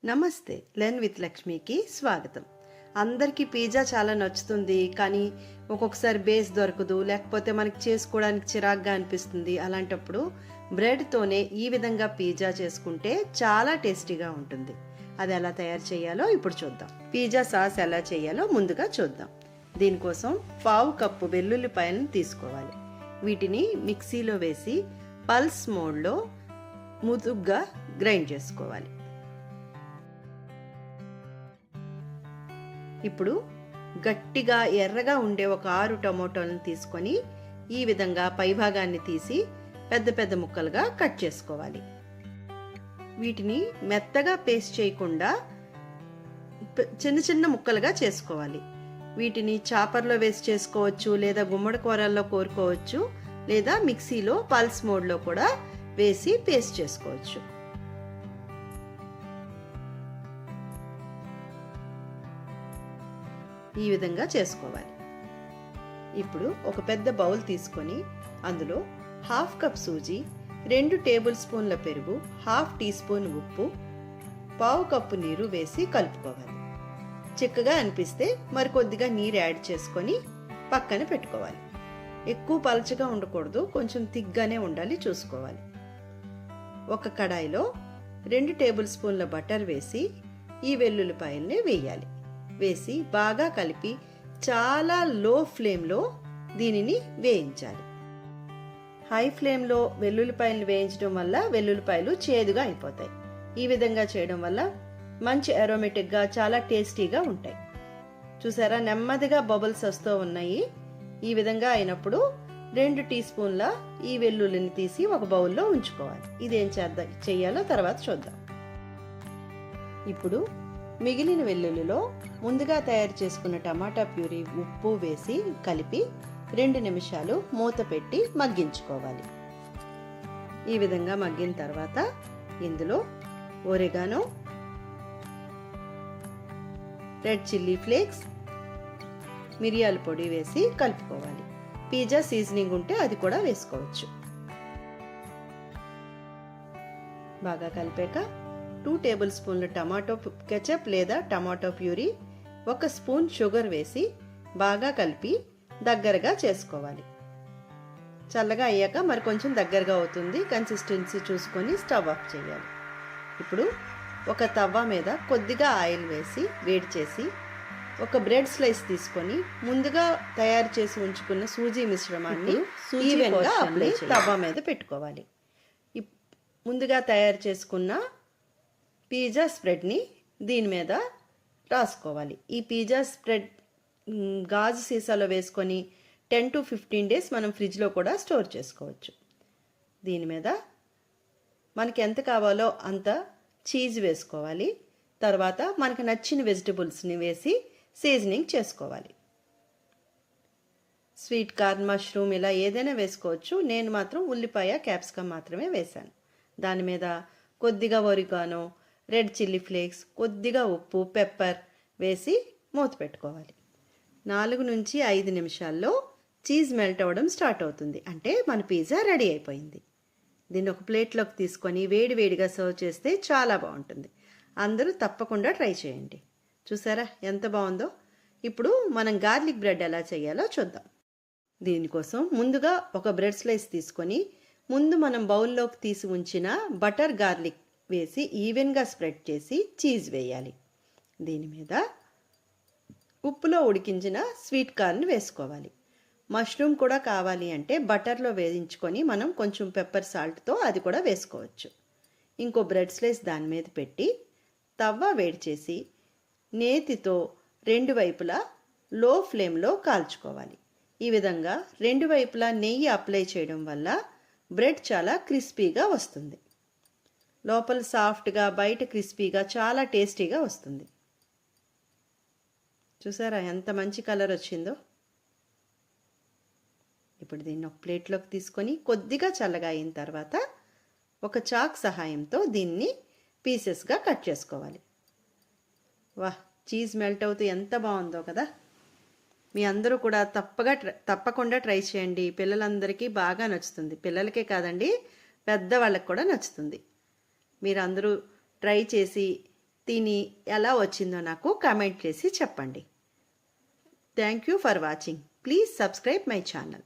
నమస్తే, learn with లక్ష్మికి స్వాగతం. అందరికీ పిజ్జా చాలా నచ్చుతుంది, కానీ ఒక్కొక్కసారి బేస్ దొరకదు, లేకపోతే మనకి చేసుకోవడానికి చిరాగ్గా అనిపిస్తుంది. అలాంటప్పుడు బ్రెడ్తోనే ఈ విధంగా పిజ్జా చేసుకుంటే చాలా టేస్టీగా ఉంటుంది. అది ఎలా తయారు చేయాలో ఇప్పుడు చూద్దాం. పిజ్జా సాస్ ఎలా చేయాలో ముందుగా చూద్దాం. దీనికోసం 1/2 కప్పు వెల్లుల్లిపాయలను తీసుకోవాలి. వీటిని మిక్సీలో వేసి పల్స్ మోడ్లో ముదుగ్గా గ్రైండ్ చేసుకోవాలి. ఇప్పుడు గట్టిగా ఎర్రగా ఉండే ఒక 6 టమోటాలను తీసుకొని ఈ విధంగా పైభాగాన్ని తీసి పెద్ద పెద్ద ముక్కలుగా కట్ చేసుకోవాలి. వీటిని మెత్తగా పేస్ట్ చేయకుండా చిన్న చిన్న ముక్కలుగా చేసుకోవాలి. వీటిని చాపర్లో వేసి చేసుకోవచ్చు, లేదా గుమ్మడి కూరల్లో కోరుకోవచ్చు, లేదా మిక్సీలో పల్స్ మోడ్లో కూడా వేసి పేస్ట్ చేసుకోవచ్చు. ఈ విధంగా చేసుకోవాలి. ఇప్పుడు ఒక పెద్ద బౌల్ తీసుకొని అందులో 1/2 కప్ సూజీ, 2 టేబుల్ స్పూన్ల పెరుగు, 1/2 టీ స్పూన్ ఉప్పు, 1/4 కప్పు నీరు వేసి కలుపుకోవాలి. చిక్కగా అనిపిస్తే మరికొద్దిగా నీరు యాడ్ చేసుకొని పక్కన పెట్టుకోవాలి. ఎక్కువ పలచగా ఉండకూడదు, కొంచెం తిగ్గానే ఉండాలి, చూసుకోవాలి. ఒక కడాయిలో 2 టేబుల్ స్పూన్ల బటర్ వేసి ఈ వెల్లుల్లిపాయల్ని వేయాలి. వేసి బాగా కలిపి చాలా లో ఫ్లేమ్లో దీనిని వేయించాలి. హై ఫ్లేమ్లో వెల్లుల్లిపాయలు వేయించడం వల్ల వెల్లుల్లిపాయలు చేదుగా అయిపోతాయి. ఈ విధంగా చేయడం వల్ల మంచి అరోమేటిక్గా చాలా టేస్టీగా ఉంటాయి. చూసారా, నెమ్మదిగా బబుల్స్ వస్తూ ఉన్నాయి. ఈ విధంగా అయినప్పుడు 2 టీ స్పూన్ల ఈ వెల్లుల్లిని తీసి ఒక బౌల్లో ఉంచుకోవాలి. ఇదేం చేయాలో తర్వాత చూద్దాం. ఇప్పుడు మిగిలిన వెల్లుల్లిలో ముందుగా తయారు చేసుకున్న టమాటా ప్యూరీ, ఉప్పు వేసి కలిపి 2 నిమిషాలు మూత పెట్టి మగ్గించుకోవాలి. ఈ విధంగా మగ్గిన తర్వాత ఇందులో ఒరిగానో, రెడ్ చిల్లీ ఫ్లేక్స్, మిరియాల పొడి వేసి కలుపుకోవాలి. పిజ్జా సీజనింగ్ ఉంటే అది కూడా వేసుకోవచ్చు. బాగా కలిపాక 2 టేబుల్ స్పూన్ల టమాటో కెచప్ లేదా టమాటో ప్యూరీ, 1 స్పూన్ షుగర్ వేసి బాగా కలిపి దగ్గరగా చేసుకోవాలి. చల్లగా అయ్యాక మరి కొంచెం దగ్గరగా అవుతుంది. కన్సిస్టెన్సీ చూసుకొని స్టవ్ ఆఫ్ చేయాలి. ఇప్పుడు ఒక తవ్వ మీద కొద్దిగా ఆయిల్ వేసి వేడి చేసి ఒక బ్రెడ్ స్లైస్ తీసుకొని ముందుగా తయారు చేసి ఉంచుకున్న సూజీ మిశ్రమాన్ని ఈవెన్గా తవ్వ మీద పెట్టుకోవాలి. ముందుగా తయారు చేసుకున్న పిజ్జా స్ప్రెడ్ని దీని మీద రాసుకోవాలి. ఈ పిజ్జా స్ప్రెడ్ గాజు సీసాలో వేసుకొని 10 to 15 డేస్ మనం ఫ్రిడ్జ్లో కూడా స్టోర్ చేసుకోవచ్చు. దీని మీద మనకి ఎంత కావాలో అంత చీజ్ వేసుకోవాలి. తర్వాత మనకు నచ్చిన వెజిటబుల్స్ని వేసి సీజనింగ్ చేసుకోవాలి. స్వీట్ కార్న్, మష్రూమ్ ఇలా ఏదైనా వేసుకోవచ్చు. నేను మాత్రం ఉల్లిపాయ, క్యాప్సికమ్ మాత్రమే వేశాను. దాని మీద కొద్దిగా ఒరిగానో, రెడ్ చిల్లీ ఫ్లేక్స్, కొద్దిగా ఉప్పు, పెప్పర్ వేసి మూత పెట్టుకోవాలి. 4 నుంచి 5 నిమిషాల్లో చీజ్ మెల్ట్ అవ్వడం స్టార్ట్ అవుతుంది. అంటే మన పిజ్జా రెడీ అయిపోయింది. దీన్ని ఒక ప్లేట్లోకి తీసుకొని వేడి వేడిగా సర్వ్ చేస్తే చాలా బాగుంటుంది. అందరూ తప్పకుండా ట్రై చేయండి. చూసారా ఎంత బాగుందో. ఇప్పుడు మనం గార్లిక్ బ్రెడ్ ఎలా చేయాలో చూద్దాం. దీనికోసం ముందుగా ఒక బ్రెడ్ స్లైస్ తీసుకొని ముందు మనం బౌల్లోకి తీసి ఉంచిన బటర్ గార్లిక్ వేసి ఈవెన్గా స్ప్రెడ్ చేసి చీజ్ వేయాలి. దీని మీద ఉప్పులో ఉడికించిన స్వీట్ కార్న్ వేసుకోవాలి. మష్రూమ్ కూడా కావాలి అంటే బటర్లో వేయించుకొని మనం కొంచెం పెప్పర్ సాల్ట్తో అది కూడా వేసుకోవచ్చు. ఇంకో బ్రెడ్ స్లైస్ దాని మీద పెట్టి తవ్వ వేడి చేసి నేతితో 2 వైపులా లో ఫ్లేమ్లో కాల్చుకోవాలి. ఈ విధంగా 2 వైపులా నెయ్యి అప్లై చేయడం వల్ల బ్రెడ్ చాలా క్రిస్పీగా వస్తుంది. లోపల సాఫ్ట్గా, బయట క్రిస్పీగా, చాలా టేస్టీగా వస్తుంది. చూసారా ఎంత మంచి కలర్ వచ్చిందో. ఇప్పుడు దీన్ని ఒక ప్లేట్లోకి తీసుకొని కొద్దిగా చల్లగా అయిన తర్వాత ఒక చాక్ సహాయంతో దీన్ని పీసెస్గా కట్ చేసుకోవాలి. వాహ్, చీజ్ మెల్ట్ అవుతూ ఎంత బాగుందో కదా. మీ అందరూ కూడా తప్పకుండా ట్రై చేయండి. పిల్లలందరికీ బాగా నచ్చుతుంది. పిల్లలకే కాదండి, పెద్దవాళ్ళకి కూడా నచ్చుతుంది. మీరందరూ ట్రై చేసి తిని ఎలా వచ్చిందో నాకు కామెంట్ చేసి చెప్పండి. Thank you for watching. Please subscribe my channel.